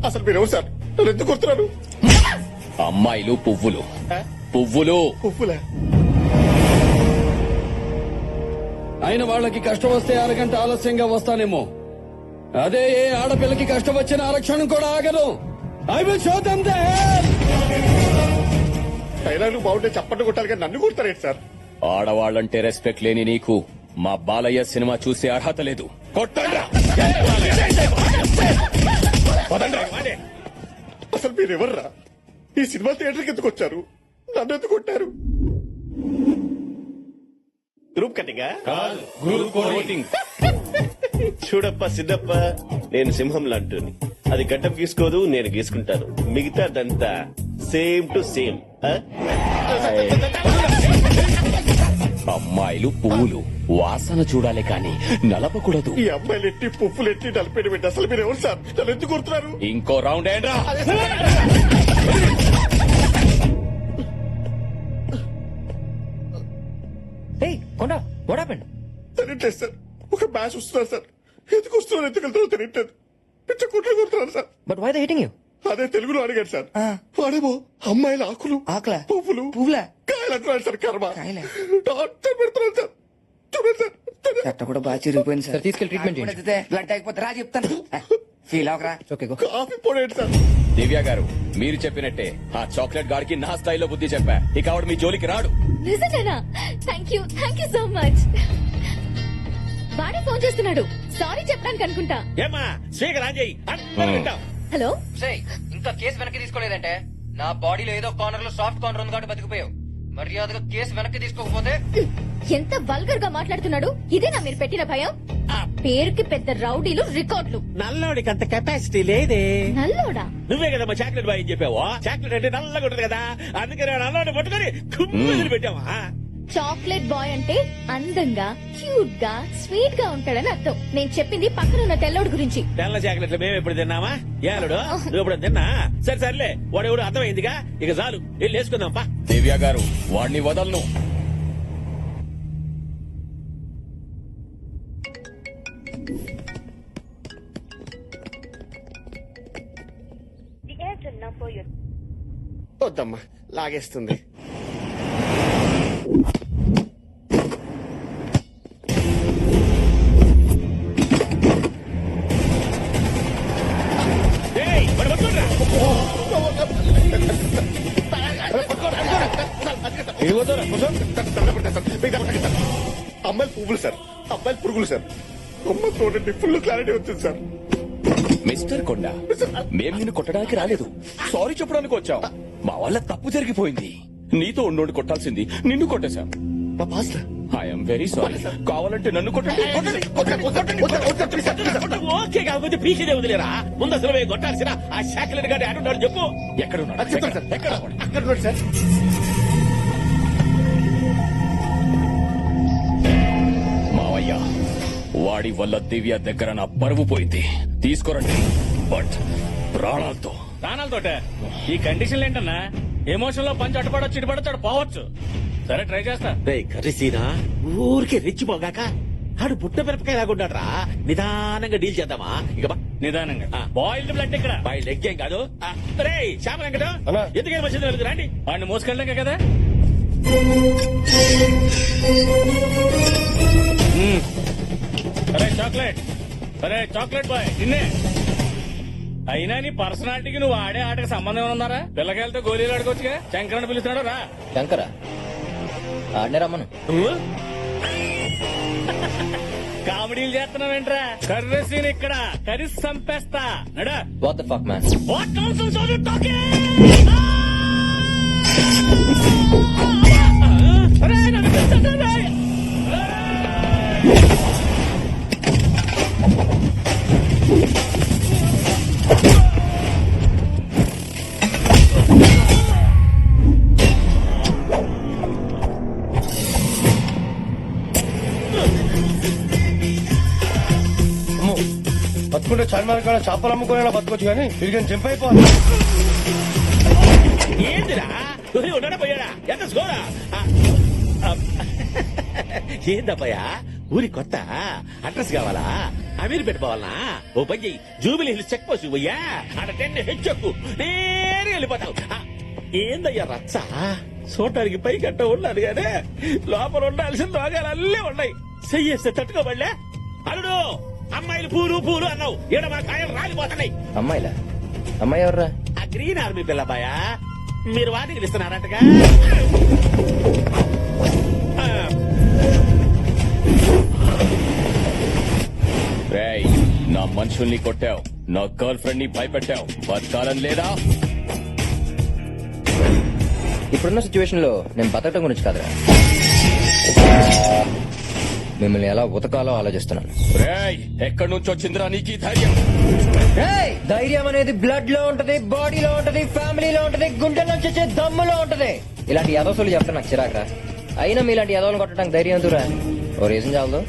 అసలు మీరు ఎవరు సార్? నన్ను ఎందుకు కొడుతున్నారు? అమ్మాయిలు పువ్వులు, పువ్వులు పువ్వులా? అయిన వాళ్ళకి కష్టం వస్తే అరగంట ఆలస్యంగా వస్తానేమో, అదే ఏ ఆడపిల్లకి కష్టం వచ్చిన ఆరక్షణం కూడా ఆగను. I will show them the hell. డైలాగులు బాగుంటే చప్పట్లు కొట్టాలి కానీ నన్ను కొడతారేంటి సార్? ఆడవాళ్ళంటే రెస్పెక్ట్ లేని నీకు మా బాలయ్య సినిమా చూసే అర్హత లేదు. కొట్టండ్రా. అసలు మీరు ఎవర్రా? ఈ సినిమా థియేటర్కి ఎందుకు వచ్చారు? నన్ను ఎందుకు కొట్టారు? గ్రూప్ కటింగా? చూడప్ప సిద్ధప్ప, నేను సింహం లాంటిని. అది గడ్డం గీసుకోదు, నేను గీసుకుంటాను. మిగతాదంతా సేమ్ టు సేమ్. అమ్మాయిలు పువ్వులు వాసన చూడాలి కానీ నలపకూడదు. ఈ అమ్మాయిలు ఎట్టి పువ్వులు ఎట్టి నలిపేట పెట్టి అసలు మీరు ఎవరు సార్? నన్ను ఎందుకు కొడుతున్నారు? ఇంకో రౌండ్ ఏంట్రా? తెలియట్లేదు సార్. ఒక మ్యాచ్ వస్తున్నారు సార్. ఎందుకు వస్తున్నారు, ఎందుకు వెళ్తారో తెలియట్లేదు. పిచ్చ కుట్లు కొడుతున్నారు sir. But why they hitting you? అదే తెలుగులో అడిగాడు సార్. వాడేమో అమ్మాయిల ఆకులు, ఆకులా? పువ్వులు, పువ్వులా? కాయలు అంటున్నాడు సార్. కర్మ కాయలా? టార్చర్ పెడుతున్నాడు సార్. చూడండి సార్. అట్ట కూడా బాగా చిరిగిపోయింది సార్. తీసుకెళ్ళి ట్రీట్మెంట్ చేయండి. బ్లడ్ అయిపోతే రా చెప్తాను. ఫీల్ అవకరా. Okay go. కాఫీ పొడేంటి సార్? దివ్య గారు, మీరు చెప్పినట్టే ఆ చాక్లెట్ గాడికి నా స్థాయిలో బుద్ధి చెప్పా. ఇక ఆవిడ మీ జోలికి రాడు. నిజంగానా? Thank you so much. వాడే ఫోన్ చేస్తున్నాడు. సారీ చెప్పడానికి అనుకుంటా. ఏమా స్పీకర్ ఆన్ చేయి, అందరూ వింటాం. హలో. ఇంకా కేసు వెనక్కి తీసుకోలేదంటే నా బాడీలో ఏదో కార్నర్ లో సాఫ్ట్ కార్నర్ ఉంది కాబట్టి బతికిపోయావు. మర్యాదగా కేసు వెనక్కి తీసుకోకపోతే. ఎంత వల్గర్ గా మాట్లాడుతున్నాడు. ఇదేనా మీరు పెట్టిన భయం? ఆ పేరుకి పెద్ద రౌడీలు, రికార్డులు. నల్లోడికి అంత కెపాసిటీ లేదే. నల్లోడా? నువ్వే కదమ్మా చాక్లెట్ బాయ్ చెప్పావు. చాక్లెట్ అంటే నల్లగా ఉంటది కదా, అందుకే నల్లోడి పట్టుకొని కుమ్మిదిలు పెట్టావా? చాక్లెట్ బాయ్ అంటే అందంగా, క్యూట్ గా, స్వీట్ గా ఉంటాడని అర్థం. నేను చెప్పింది పక్కన ఉన్న తెల్లోడు గురించి. తెల్ల చాక్లెట్లు మేము ఎప్పుడు తిన్నామా? ఏలుడు నువ్వు ఎప్పుడు తిన్నా? సరే సర్లే, వాడు ఎవడు అర్థమైందిగా, ఇక చాలు వెళ్ళి వేసుకుందాం పా. దివ్య గారు, వాడిని వదలను. వద్దమ్మా, లాగేస్తుంది. ఏయ్, వాడు పట్టుకోండిరా. అమ్మాయిలు పువ్వులు సార్, అమ్మాయిలు పురుగులు సార్. అమ్మ చూడండి, ఫుల్ క్లారిటీ వచ్చింది సార్. మిస్టర్ కొండ, మేము నిన్ను కొట్టడానికి రాలేదు, సారీ చెప్పడానికి వచ్చాం. మా వల్ల తప్పు జరిగిపోయింది. నీతో ఉండి కొట్టాల్సింది నిన్ను కొట్టేశాం. మా పాస్ ఐఎమ్ వెరీ సారీ. కావాలంటే నన్ను కొట్టండి. ఓకే కాకపోతే పీకేదే వదిలేరా. ముందు అసలు మేము కొట్టాల్సిన ఆ చాక్లెట్ గారి ఆడున్నాడు చెప్పు. ఎక్కడున్నాడు? చెప్తాను సార్. ఎక్కడ? అక్కడ ఉన్నాడు సార్. మావయ్య, వాడి వల్ల దివ్య దగ్గర నా పరువు పోయింది. తీసుకురండి, బట్ ప్రాణాలతో. ప్రాణాలతోటే? ఈ కండిషన్లు ఏంటన్నా? ఎమోషన్ లో పంచి అటుపడొచ్చు, ఇటుపడొచ్చు, పోవచ్చు. సరే ట్రై చేస్తా. కర్రీసీనా ఊరికే రెచ్చిపోగాక ఆడు పుట్ట మిరపకాయ లాగుంటాడు రా. నిదానంగా డీల్ చేద్దామా? ఇక నిదానంగా. బాయిల్డ్ బ్లడ్ ఇక్కడ. బాయ్ లెగ్ ఏం కాదు. రే శ్యామ వెంకటం, ఎందుకని మంచిది రండి. వాడిని మోసుకెళ్ళాక కదా. అరే చాక్లెట్, అరే చాక్లెట్ బాయ్ నిన్నే. అయినా నీ పర్సనాలిటీకి నువ్వు ఆడే ఆటకి సంబంధం ఉన్నారా? పిల్లకాయలతో గోళీలు ఆడుకోవచ్చుగా. శంకరని పిలుస్తున్నాడు రా. శంకరా ఆడనే రమ్మను. కామెడీలు చేస్తున్నావేంట్రా? కర్రీ సీన్ ఇక్కడ, కర్రీ సంపేస్తా. నడా. What the fuck man? What nonsense are you talking? అరే నన్ను పిలుస్తున్నాడు. బతుకుంటే చార్మార్ కాడ చేపలు అమ్ముకునే బతుకోవచ్చు కానీ తిరిగి జంప్ అయిపోవాలి. ఏందిరా ఉన్నాడా పోయాడా? ఎంత స్కోరా? ఏందబ్బయ్యా ఊరి కొత్త అడ్రస్ కావాలా అమీర్ పెట్టుకోవాలనా ఓ పని చెయ్యి జూబిలీ హిల్స్ చెక్ పోసి పోయ్యా అక్కడ 10 హెచ్చెక్కు నేరుగా వెళ్ళిపోతావు ఏందయ్యా రచ్చ చూడటానికి పై గట్ట ఉండదు కానీ లోపల ఉండాల్సిన రోగాలన్నీ ఉన్నాయి చెయ్యేస్తే తట్టుకోబడలే అల్లుడు అమ్మాయిలు పూలు పూలు అన్నావు ఈడ మా కాయలు రాలిపోతున్నాయి అమ్మాయిలా అమ్మాయి ఎవర్రా ఆ గ్రీన్ ఆర్మీ పిల్లబాయా మీరు వాటికి ఇస్తున్నారంటగా రేయ్, నా మనుషుల్ని కొట్టావు నా గర్ల్ ఫ్రెండ్ ని భయపెట్టావు బతకాలని లేదా? ఇప్పుడున్న సిచ్యువేషన్ లో నేను బతకటం గురించి కాదురా మిమ్మల్ని ఎలా ఉతకాలో ఆలోచిస్తున్నాను. రేయ్, ఎక్కడి నుంచి వచ్చిందిరా నీకు ఈ ధైర్యం? ధైర్యం అనేది బ్లడ్ లో ఉంటది, బాడీలో ఉంటది, ఫ్యామిలీలో ఉంటది, గుండెల్లో వచ్చే దమ్ములో ఉంటది. ఇలాంటి యదవసులు చెప్తే నాకు చిరాకరా. అయినా మీలాంటి యదవలు కొట్టడానికి ధైర్యం ఎందుకురా? ఓ రీజన్ చాలదు.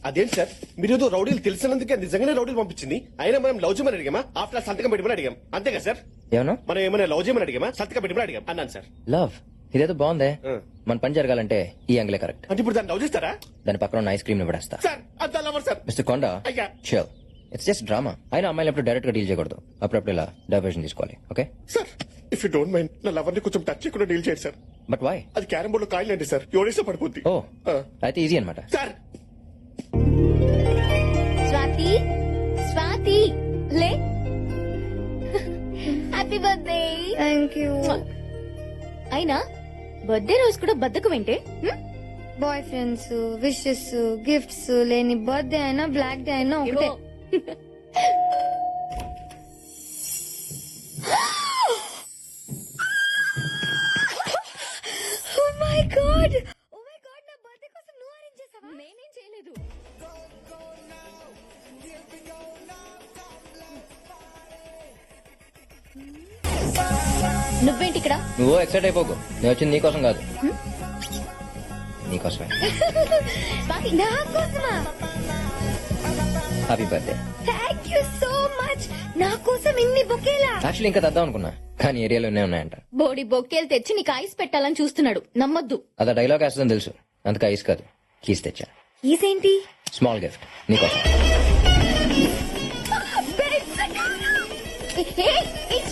అదేంటి సార్ మీరు ఏదో రౌడీలు తెలిసినందుకే నిజంగానే రౌడీలు పంపించింది అయినా మనం లవ్ చేయమని అడిగామా ఆఫ్టర్ సంతకం పెట్టమని అడిగాం అంతేగా సార్ ఏమన్నా మనం ఏమైనా లవ్ చేయమని అడిగామా సంతకం పెట్టమని అడిగాం అన్నాను సార్ లవ్ ఇదేదో బాగుందే. ఆ. మన పని జరగాలంటే ఈ యాంగిలే కరెక్ట్. అంటే ఇప్పుడు దాన్ని లవ్ చేస్తారా దాని పక్కన ఉన్న ఐస్ క్రీమ్ ని పడేస్తా. సార్ అంత లవర్ సార్ మిస్టర్ కొండ అయ్యా. Sure it's just drama. అయినా అమ్మాయిలు ఎప్పుడు డైరెక్ట్ గా డీల్ చేయకూడదు. అప్పుడప్పుడు ఇలా డైవర్షన్ తీసుకోవాలి. Okay sir if you don't mind నా లవర్ ని కొంచెం టచ్ చేయకుండా డీల్ చేయండి సార్. But why? అది క్యారం బోర్డ్ లో కాయలు అంటే సార్ ఎవడేస్తే పడిపోద్ది. ఓ ఆ. అయితే ఈజీ అనమాట. సార్ స్వాతి స్వాతి లే హ్యాపీ బర్త్డే. Thank you. అయినా బర్త్డే రోజు కూడా బద్దకు వింటే బాయ్ ఫ్రెండ్స్, విషెస్, గిఫ్ట్స్ లేని బర్త్డే అయినా బ్లాక్ డే అయినా ఒకటే. Oh my God! Oh my God! నా బర్త్డే కోసం నువ్వు అరేంజ్ చేసావా? నేనేం చేయలేదు. నువ్వేంటి ఇక్కడ? నువ్వు ఎక్సైట్ అయిపోకు. నేను వచ్చింది నీకోసం కాదు, నీకోసమే. స్వాతి నా కోసమా? Happy birthday. Thank you so much. నా కోసం ఇన్ని బొకేలా? యాక్చువల్లీ ఇంకా తెద్దాం అనుకున్నా కానీ ఏరియాలోనే ఉన్నాయంట. బోడి బొక్కేలు తెచ్చి నీకు ఐస్ పెట్టాలని చూస్తున్నాడు. నమ్మొద్దు. అదా డైలాగ్ వేస్తుందని తెలుసు, అందుకే ఐస్ కాదు కీస్ తెచ్చా. ఈసేంటి? స్మాల్ గిఫ్ట్ నీకోసం.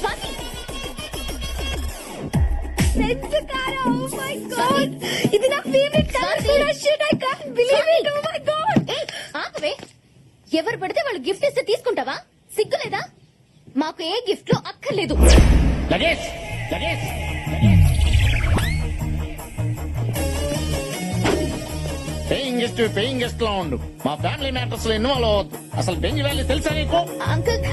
Swathi red car. Oh my god, ఇది నా ఫేవరెట్ కలర్ కూడా. Shit, I can't believe it. Oh my god. ఆపవే. ఎవరు పడితే వాళ్ళు గిఫ్ట్ ఇస్తే తీసుకుంటావా? సిగ్గులేదా? మాకు ఏ గిఫ్ట్ లో అక్కర్లేదు. లగేష్ లగేష్ పేయింగ్ గెస్ట్ లా ఉండు. మా ఫ్యామిలీ మ్యాటర్స్ లో ఇన్వాల్వ్ అవ్వద్దు. అసలు బెంజ్ వ్యాలీ తెలుసా నీకు? అంకుల్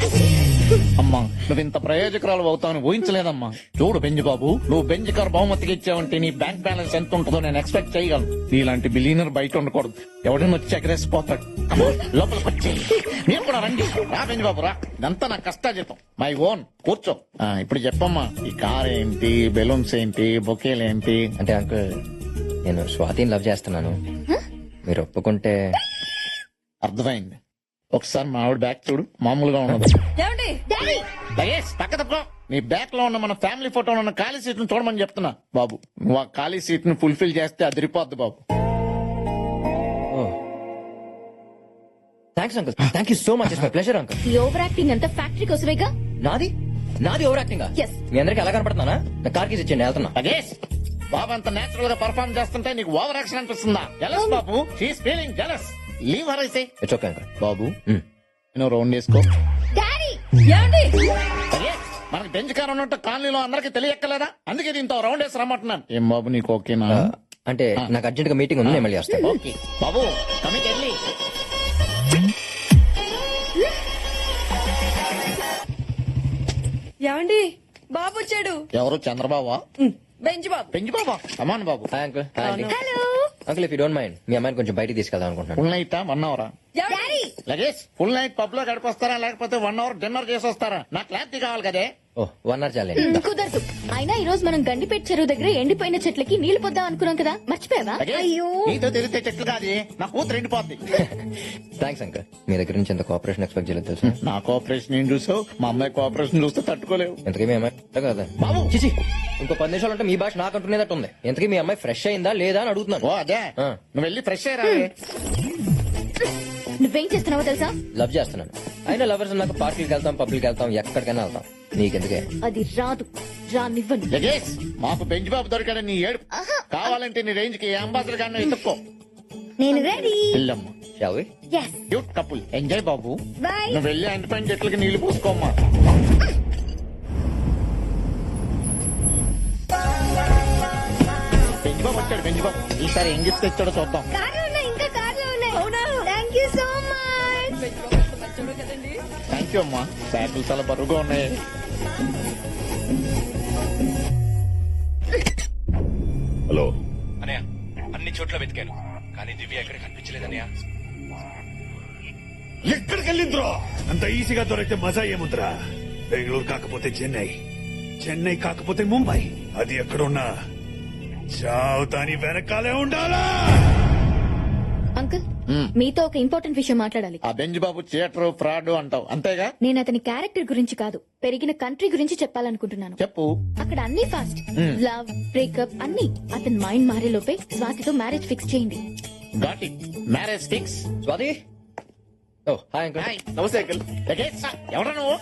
అమ్మా నువ్వు ఇంత ప్రయోజకురాలు అవుతావని ఊహించలేదమ్మా. చూడు బెంజ్ బాబు, నువ్వు బెంజ్ కార్ బహుమతికి ఇచ్చావంటే నీ బ్యాంక్ బ్యాలెన్స్ ఎంత ఉంటుందో నేను ఎక్స్పెక్ట్ చేయగలను. నీలాంటి బిలీనర్ బయట ఉండకూడదు. ఎవడైనా వచ్చి ఎగరేసిపోతాడు. అమ్మా, లోపలికి వచ్చి మీరు కూడా రండి. రా బెంజ్ బాబు రా. ఇదంతా నా కష్టాజీతం, మై ఓన్. కూర్చో. ఇప్పుడు చెప్పమ్మా, ఈ కార్ ఏంటి, బెలూన్స్ ఏంటి, బొకేలు ఏంటి? అంటే అంకుల్ నేను స్వాతిని లవ్ చేస్తున్నాను. మీరు ఒప్పుకుంటే. అర్థమైంది. ఒకసారి మా ఆవిడ బ్యాక్ చూడు, మామూలుగా ఉన్నది. లగేష్ పక్క తప్పుకో. నీ బ్యాక్ లో ఉన్న మన ఫ్యామిలీ ఫోటోలో ఉన్న ఖాళీ సీట్ ను చూడమని చెప్తున్నా బాబు. నువ్వు ఆ ఖాళీ సీట్ ను ఫుల్ఫిల్ చేస్తే అదిరిపోద్ది బాబు. Thanks uncle, thank you so much. It's my pleasure uncle. ఈ ఓవర్ యాక్టింగ్ అంతా ఫ్యాక్టరీ కోసమేగా. నాది నాది ఓవర్ యాక్టింగ్. Yes. మీ అందరికి ఎలా కనపడుతున్నానా? నా కార్ కీస్ ఇచ్చేయండి, వెళ్తున్నా. లగేష్ బాబు అంత నేచురల్ గా పర్ఫార్మ్ చేస్తుంటే నీకు ఓవర్ యాక్షన్ అనిపిస్తుందా? జలస్ బాబు, she's feeling jealous. Leave her I say. It's okay uncle. బాబు నువ్వు రౌండ్ వేసుకో. డాడీ లగేష్ మనకి బెంచ్ కార్ ఉన్నట్టు కాలనీలో అందరికి తెలియక్కలేదా? అందుకే దీంతో రౌండ్ వేసి రమ్మంటున్నాను. ఏం బాబు నీకు ఓకేనా? అంటే నాకు అర్జెంట్ గా మీటింగ్ ఉంది, నేను మళ్ళీ వస్తాను. ఓకే బాబు, కమిట్ ఎర్లీ. ఏమండి, బాబు వచ్చాడు. ఎవరు? చంద్రబాబు? బెంచ్ బాబు. బెంచ్ బాబా? కమాన్ బాబు. Hi uncle. హాయ్ అండి. Hello uncle if you don't mind మీ అమ్మాయిని కొంచెం బయటికి తీసుకెళ్దాం అనుకుంటున్నాను. ఫుల్ నైట్ 1 అవరా? డాడీ. లగేష్ ఫుల్ నైట్ పబ్ లో గడిపొస్తారా లేకపోతే 1 అవర్ డిన్నర్ చేసి వస్తారా? నాకు క్లారిటీ కావాలి కదే. ఓ 1 hour చాలే కుదరదు. అయినా ఈ రోజు మనం గండిపేట చెరువు దగ్గర ఎండిపోయిన చెట్లకి నీళ్లు పొద్దాం అనుకున్నాం కదా, మర్చిపోయావా? అయ్యో నీతో తెలిస్తే చెట్లు కాదు నా కూతురు ఎండిపోద్ది. థ్యాంక్స్ అంకల్, మీ దగ్గర నుంచి ఎంత కోఆపరేషన్ ఎక్స్పెక్ట్ చేయలేదు తెలుసా. నా కోఆపరేషన్ ఏం చూసావు, మా అమ్మాయి కోఆపరేషన్ చూస్తే తట్టుకోలేవు. ఎంతకీ మీ అమ్మాయి కదా బాబు చిచి ఇంకో 10 నిమిషాలు అంటే మీ భాష నాకు అంటున్నదట్టు ఉంది. ఎంతకీ మీ అమ్మాయి ఫ్రెష్ అయిందా లేదా అని అడుగుతున్నాను. ఓ అదే ఆ. నువ్వు వెళ్ళి ఫ్రెష్ అయ్యరా. నువ్వేం చేస్తున్నావో తెలుసా? లవ్ చేస్తున్నాను. అయినా లవర్స్ నాకు పార్టీకి వెళ్తాం, పబ్లిక్ వెళ్తాం, ఎక్కడికైనా వెళ్తాం. నీకెందుకే? అది రాదు, రానివ్వను. లగేష్ మాకు బెంచ్ బాబు దొరికాడు నీ ఏడు. కావాలంటే నీ రేంజ్ కి అంబాసిడర్ గారిని ఎత్తుక్కో. నేను రెడీ. వెళ్ళమ్మా Shall we? Yes cute couple enjoy బాబు. బాయ్. నువ్వు వెళ్ళి ఎండిపోయిన చెట్లకి నీళ్లు పోసుకోమ్మా. బెంచ్ బాబు వచ్చాడు బెంచ్ బాబు. ఈసారి ఏం గిఫ్ట్ తెచ్చాడో చూద్దాం. కార్లో ఉన్నాయి, ఇంకా కార్లో ఉన్నాయి. అవునా? Thank you so much. Thank you అమ్మా. బ్యాగులు చాలా బరువుగా ఉన్నాయి. హలో అనయ్య అన్ని చోట్ల వెతికాను కానీ దివ్య ఎక్కడ కనిపించలేదన్నయ్య. ఎక్కడికి వెళ్ళిందిరా? అంత ఈజీగా దొరికితే మజా ఏముందిరా? బెంగళూరు కాకపోతే చెన్నై, చెన్నై కాకపోతే ముంబై, అది ఎక్కడున్నా చావు దాని వెనకాలే ఉండాలా? అంకుల్, మీతో ఒక ఇంపార్టెంట్ విషయం మాట్లాడాలి. ఆ బెంచ్ బాబు థియేటర్ ఫ్రాడ్ అంటావు అంతేగా. నేను అతని క్యారెక్టర్ గురించి కాదు, పెరిగిన కంట్రీ గురించి చెప్పాలనుకుంటున్నాను. చెప్పు. అక్కడ అన్ని ఫాస్ట్, లవ్, బ్రేకప్ అన్ని. అతని మైండ్ మారే లోపే స్వాతితో మ్యారేజ్ ఫిక్స్ చేయండి. Got it. Marriage fix. Swathi. ఓ హాయ్ అంకుల్. నమస్తే అంకుల్. ఎవరా నువ్వు?